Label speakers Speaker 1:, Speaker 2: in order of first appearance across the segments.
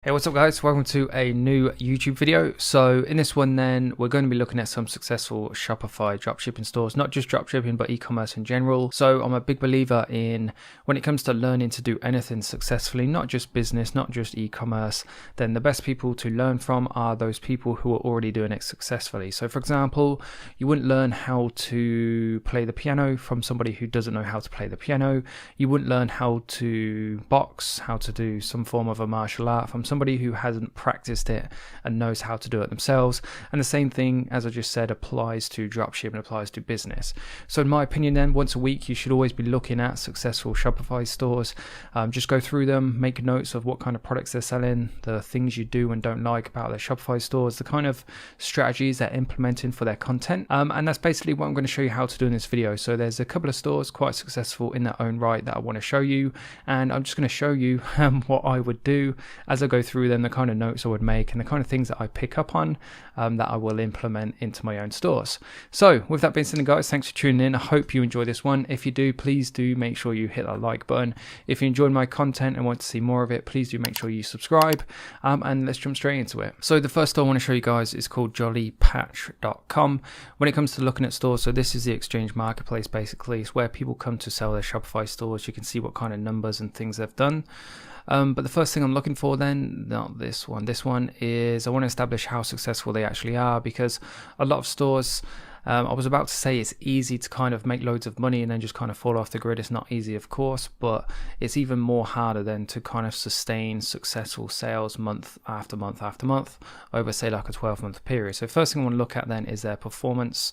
Speaker 1: Hey, what's up guys? Welcome to a new YouTube video. So in this one then, we're going to be looking at some successful Shopify dropshipping stores, not just dropshipping, but e-commerce in general. So I'm a big believer in when it comes to learning to do anything successfully, not just business, not just e-commerce, then the best people to learn from are those people who are already doing it successfully. So for example, you wouldn't learn how to play the piano from somebody who doesn't know how to play the piano. You wouldn't learn how to box, how to do some form of a martial art from somebody who hasn't practiced it and knows how to do it themselves. And the same thing, as I just said, applies to dropshipping, applies to business. So in my opinion then, once a week you should always be looking at successful Shopify stores. Just go through them, make notes of what kind of products they're selling, the things you do and don't like about their Shopify stores, the kind of strategies they're implementing for their content. And that's basically what I'm going to show you how to do in this video. So there's a couple of stores quite successful in their own right that I want to show you, and I'm just going to show you what I would do as I go through them, the kind of notes I would make and the kind of things that I pick up on that I will implement into my own stores. So with that being said, guys, thanks for tuning in. I hope you enjoy this one. If you do, please do make sure you hit that like button. If you enjoyed my content and want to see more of it, please do make sure you subscribe, and let's jump straight into it. So the first store I want to show you guys is called jollypatch.com. When it comes to looking at stores, so this is the exchange marketplace. Basically it's where people come to sell their Shopify stores. You can see what kind of numbers and things they've done. But the first thing I'm looking for then, not this one is I want to establish how successful they actually are, because a lot of stores, I was about to say it's easy to kind of make loads of money and then just kind of fall off the grid. It's not easy, of course, but it's even more harder than to kind of sustain successful sales month after month after month over, say, like a 12-month period. So first thing I want to look at then is their performance.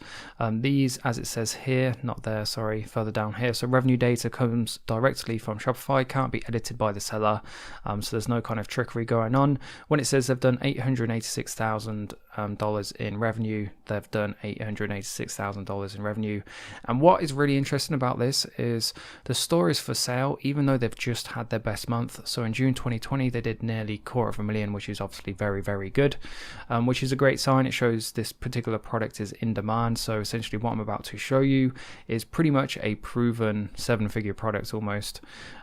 Speaker 1: These, as it says here, not there, sorry, further down here. So revenue data comes directly from Shopify, can't be edited by the seller. So there's no kind of trickery going on. When it says they've done $886,000 in revenue, they've done $886,000 in revenue. And what is really interesting about this is the store is for sale, even though they've just had their best month. So in June 2020, they did nearly $250,000, which is obviously very, very good, which is a great sign. It shows this particular product is in demand. So essentially what I'm about to show you is pretty much a proven 7-figure product almost.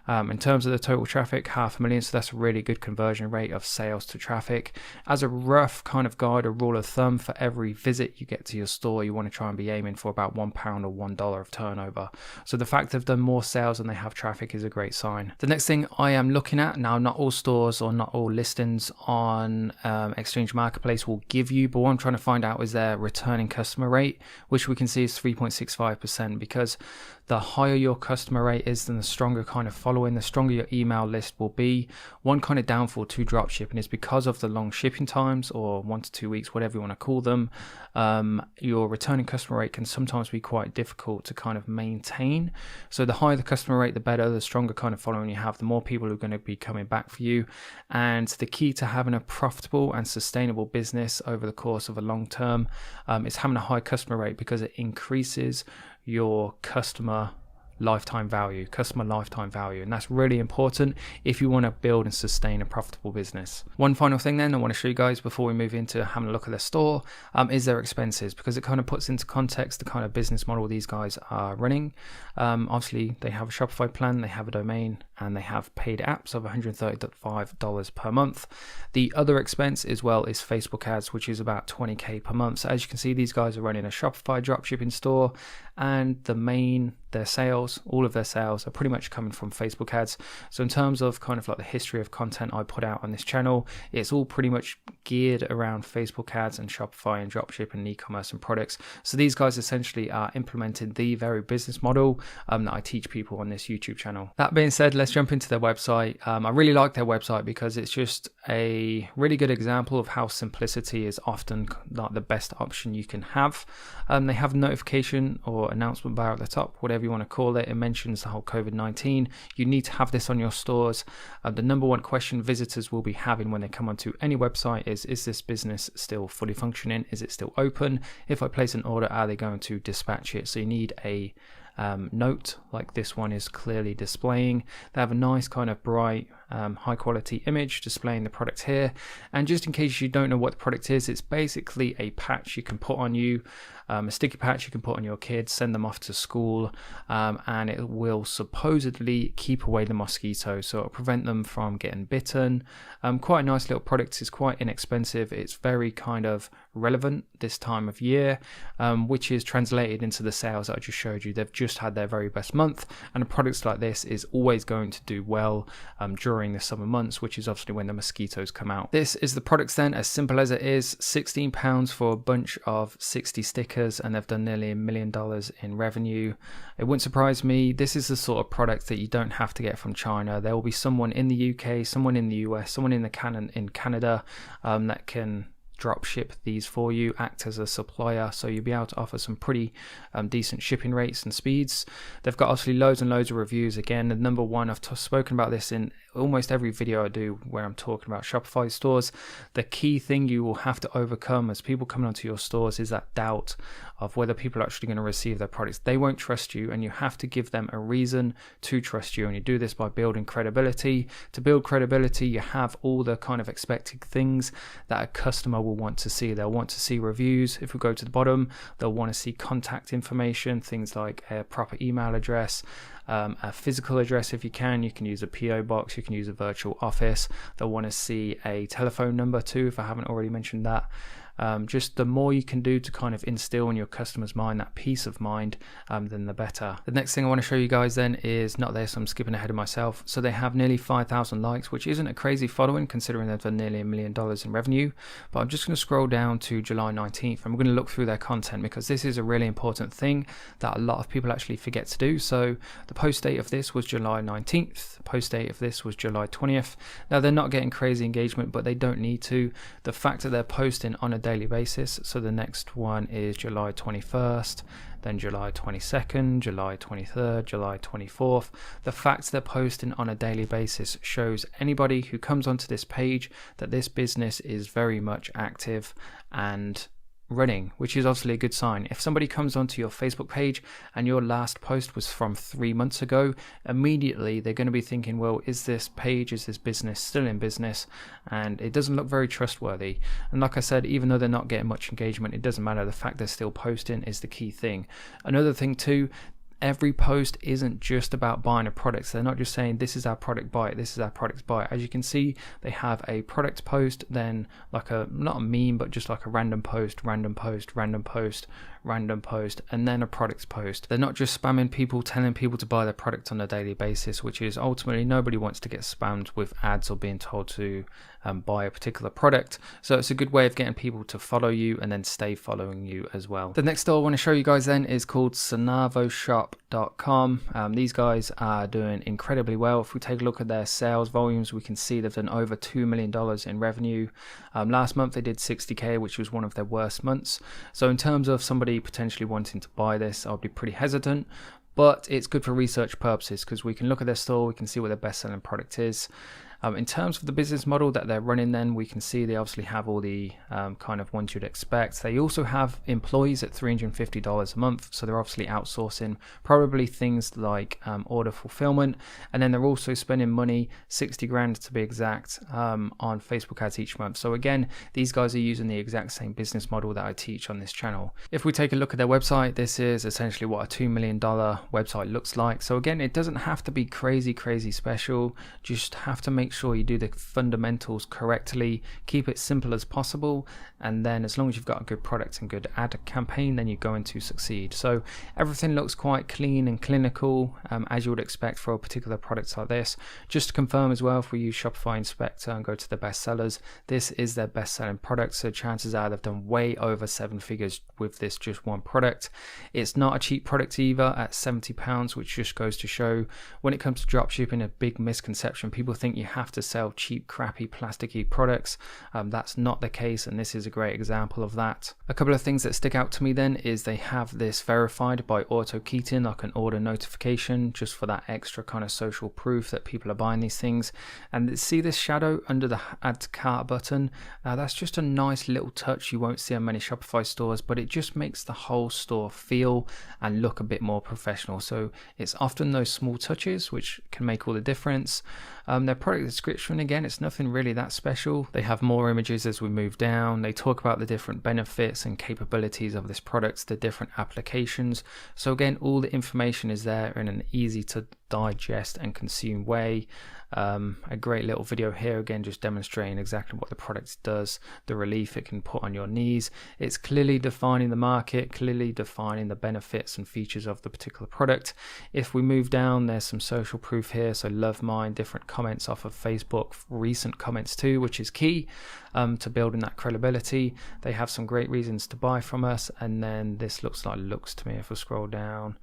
Speaker 1: In terms of the total traffic, 500,000, so that's a really good conversion rate of sales to traffic. As a rough kind of guide or rule of thumb, for every visit you get to your store, you want to try and be aiming for about £1 or $1 of turnover. So the fact they've done more sales than they have traffic is a great sign. The next thing I am looking at now, not all stores or not all listings on Exchange Marketplace will give you, but what I'm trying to find out is their returning customer rate, which we can see is 3.65%, because the higher your customer rate is, then the stronger kind of following, the stronger your email list will be. One kind of downfall to dropshipping is because of the long shipping times, or 1 to 2 weeks, whatever you want to call them, your returning customer rate can sometimes be quite difficult to kind of maintain. So the higher the customer rate, the better, the stronger kind of following you have, the more people are going to be coming back for you. And the key to having a profitable and sustainable business over the course of a long term is having a high customer rate, because it increases your customer lifetime value, and that's really important if you want to build and sustain a profitable business. One final thing then I want to show you guys before we move into having a look at their store is their expenses, because it kind of puts into context the kind of business model these guys are running. Obviously they have a Shopify plan, they have a domain, and they have paid apps of $135 per month. The other expense as well is Facebook ads, which is about $20K per month. So as you can see, these guys are running a Shopify dropshipping store, and their sales, all of their sales are pretty much coming from Facebook ads. So in terms of kind of like the history of content I put out on this channel, it's all pretty much geared around Facebook ads and Shopify and dropshipping and e-commerce and products. So these guys essentially are implementing the very business model that I teach people on this YouTube channel. That being said, let's jump into their website. I really like their website because it's just a really good example of how simplicity is often like the best option you can have. They have a notification or announcement bar at the top, whatever you want to call it. It mentions the whole COVID-19. You need to have this on your stores. The number one question visitors will be having when they come onto any website is this business still fully functioning? Is it still open? If I place an order, are they going to dispatch it? So you need a note like this one is clearly displaying. They have a nice kind of bright high quality image displaying the product here. And just in case you don't know what the product is, it's basically a patch you can put on you, a sticky patch you can put on your kids, send them off to school, and it will supposedly keep away the mosquitoes, so it'll prevent them from getting bitten. Quite a nice little product. It's quite inexpensive. It's very kind of relevant this time of year, which is translated into the sales that I just showed you. They've just had their very best month, and a product like this is always going to do well during the summer months, which is obviously when the mosquitoes come out. This is the products then, as simple as it is. £16 for a bunch of 60 stickers, and they've done nearly $1 million in revenue. It wouldn't surprise me. This is the sort of product that you don't have to get from China. There will be someone in the UK, someone in the US, someone in Canada that can drop ship these for you, act as a supplier, so you'll be able to offer some pretty decent shipping rates and speeds. They've got obviously loads and loads of reviews. Again, the number one, I've spoken about this in almost every video I do where I'm talking about Shopify stores. The key thing you will have to overcome as people coming onto your stores is that doubt of whether people are actually going to receive their products. They won't trust you, and you have to give them a reason to trust you, and you do this by building credibility. To build credibility, you have all the kind of expected things that a customer will want to see. They'll want to see reviews. If we go to the bottom, they'll want to see contact information, things like a proper email address, a physical address if you can use a PO box, you can use a virtual office. They'll want to see a telephone number too, if I haven't already mentioned that. Just the more you can do to kind of instill in your customer's mind that peace of mind, then the better. The next thing I want to show you guys then is not this, I'm skipping ahead of myself. So they have nearly 5,000 likes, which isn't a crazy following considering they've done nearly $1 million in revenue. But I'm just going to scroll down to July 19th and we're going to look through their content, because this is a really important thing that a lot of people actually forget to do. So the post date of this was July 19th, the post date of this was July 20th. Now they're not getting crazy engagement, but they don't need to. The fact that they're posting on a daily basis, so the next one is July 21st, then July 22nd, July 23rd, July 24th. The fact they're posting on a daily basis shows anybody who comes onto this page that this business is very much active and running, which is obviously a good sign. If somebody comes onto your Facebook page and your last post was from 3 months ago, immediately they're going to be thinking, well, is this business still in business? And it doesn't look very trustworthy. And like I said, even though they're not getting much engagement, it doesn't matter. The fact they're still posting is the key thing. Another thing too, every post isn't just about buying a product. So they're not just saying this is our product, buy it, this is our product, buy it. As you can see, they have a product post, then like not a meme, but just like a random post, random post, random post, random post, and then a product post. They're not just spamming people, telling people to buy their product on a daily basis, which is ultimately nobody wants to get spammed with ads or being told to buy a particular product. So it's a good way of getting people to follow you and then stay following you as well. The next store I want to show you guys then is called sonavoshop.com. These guys are doing incredibly well. If we take a look at their sales volumes, we can see they've done over $2 million in revenue. Last month they did 60k, which was one of their worst months. So in terms of somebody potentially wanting to buy this, I'll be pretty hesitant. But it's good for research purposes because we can look at their store, we can see what their best selling product is. In terms of the business model that they're running, then we can see they obviously have all the kind of ones you'd expect. They also have employees at $350 a month, so they're obviously outsourcing probably things like order fulfillment, and then they're also spending money, 60 grand to be exact, on Facebook ads each month. So again, these guys are using the exact same business model that I teach on this channel. If we take a look at their website, this is essentially what a $2 million website looks like. So again, it doesn't have to be crazy special, just have to make sure you do the fundamentals correctly, keep it simple as possible, and then as long as you've got a good product and good ad campaign, then you're going to succeed. So everything looks quite clean and clinical, as you would expect for a particular product like this. Just to confirm as well, if we use Shopify Inspector and go to the best sellers, this is their best selling product, so chances are they've done way over 7 figures with this just one product. It's not a cheap product either at £70, which just goes to show when it comes to dropshipping, a big misconception. People think you have to sell cheap, crappy, plasticky products. That's not the case, and this is a great example of that. A couple of things that stick out to me then is they have this verified by AutoKeyton, like an order notification, just for that extra kind of social proof that people are buying these things. And see this shadow under the add to cart button? That's just a nice little touch you won't see on many Shopify stores, but it just makes the whole store feel and look a bit more professional. So it's often those small touches which can make all the difference. Their product product description, again, it's nothing really that special. They have more images as we move down. They talk about the different benefits and capabilities of this product, the different applications. So again, all the information is there in an easy to digest and consume way. A great little video here, again, just demonstrating exactly what the product does, the relief it can put on your knees. It's clearly defining the market, clearly defining the benefits and features of the particular product. If we move down, there's some social proof here, so love mine, different comments off of Facebook, recent comments too, which is key to building that credibility. They have some great reasons to buy from us, and then this looks to me if I scroll down.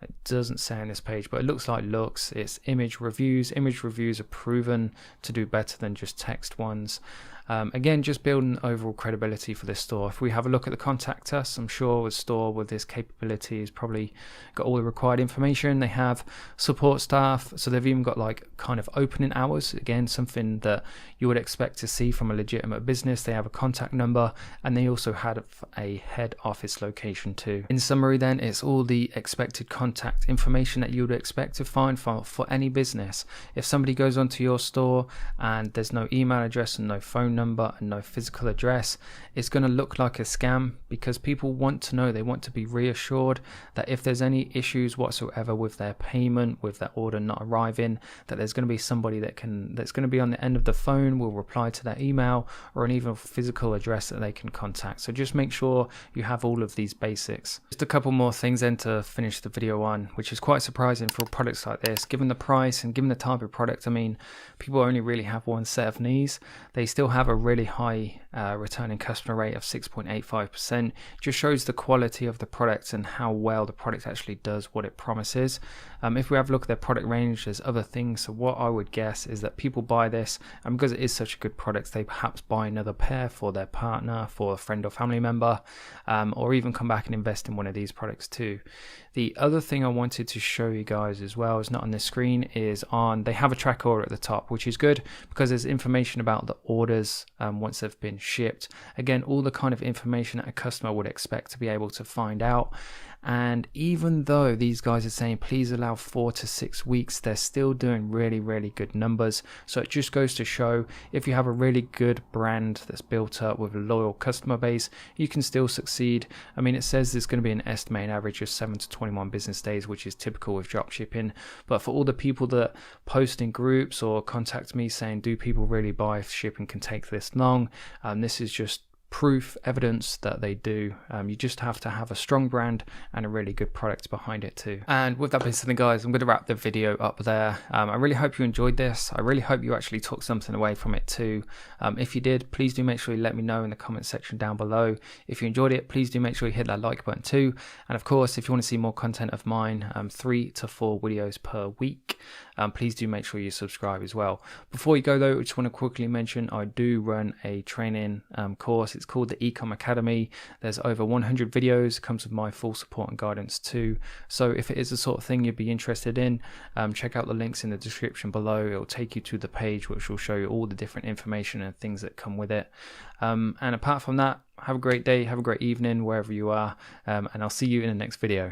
Speaker 1: It doesn't say on this page, but it looks like looks. It's image reviews. Image reviews are proven to do better than just text ones. Again, just building overall credibility for this store. If we have a look at the contact us, I'm sure a store with this capability has probably got all the required information. They have support staff, so they've even got like kind of opening hours. Again, something that you would expect to see from a legitimate business. They have a contact number, and they also had a head office location too. In summary then, it's all the expected contact information that you would expect to find for any business. If somebody goes onto your store and there's no email address and no phone number and no physical address, it's going to look like a scam, because people want to know, they want to be reassured that if there's any issues whatsoever with their payment, with their order not arriving, that there's going to be somebody that's going to be on the end of the phone, will reply to that email, or an even physical address that they can contact. So just make sure you have all of these basics. Just a couple more things then to finish the video on, which is quite surprising for products like this, given the price and given the type of product. I mean, people only really have one set of knees. They still have a really high returning customer rate of 6.85%. Just shows the quality of the product and how well the product actually does what it promises. If we have a look at their product range, there's other things. So what I would guess is that people buy this, and because it is such a good product, they perhaps buy another pair for their partner, for a friend or family member, or even come back and invest in one of these products too. The other thing I wanted to show you guys as well, is not on the screen, is they have a track order at the top, which is good because there's information about the orders once they've been shipped. Again, all the kind of information that a customer would expect to be able to find out. And even though these guys are saying please allow 4 to 6 weeks, they're still doing really, really good numbers. So it just goes to show, if you have a really good brand that's built up with a loyal customer base, you can still succeed. I mean, it says there's going to be an estimated average of 7 to 21 business days, which is typical with dropshipping. But for all the people that post in groups or contact me saying, do people really buy if shipping can take this long? This is just proof, evidence that they do. You just have to have a strong brand and a really good product behind it too. And with that being said, guys, I'm going to wrap the video up there. I really hope you enjoyed this. I really hope you actually took something away from it too. If you did, please do make sure you let me know in the comment section down below. If you enjoyed it, please do make sure you hit that like button too. And of course, if you want to see more content of mine, 3 to 4 videos per week, please do make sure you subscribe as well. Before you go though, I just want to quickly mention I do run a training course. It's called the Ecom Academy. There's over 100 videos. It comes with my full support and guidance too. So if it is the sort of thing you'd be interested in, check out the links in the description below. It'll take you to the page which will show you all the different information and things that come with it. And apart from that, have a great day, have a great evening wherever you are, and I'll see you in the next video.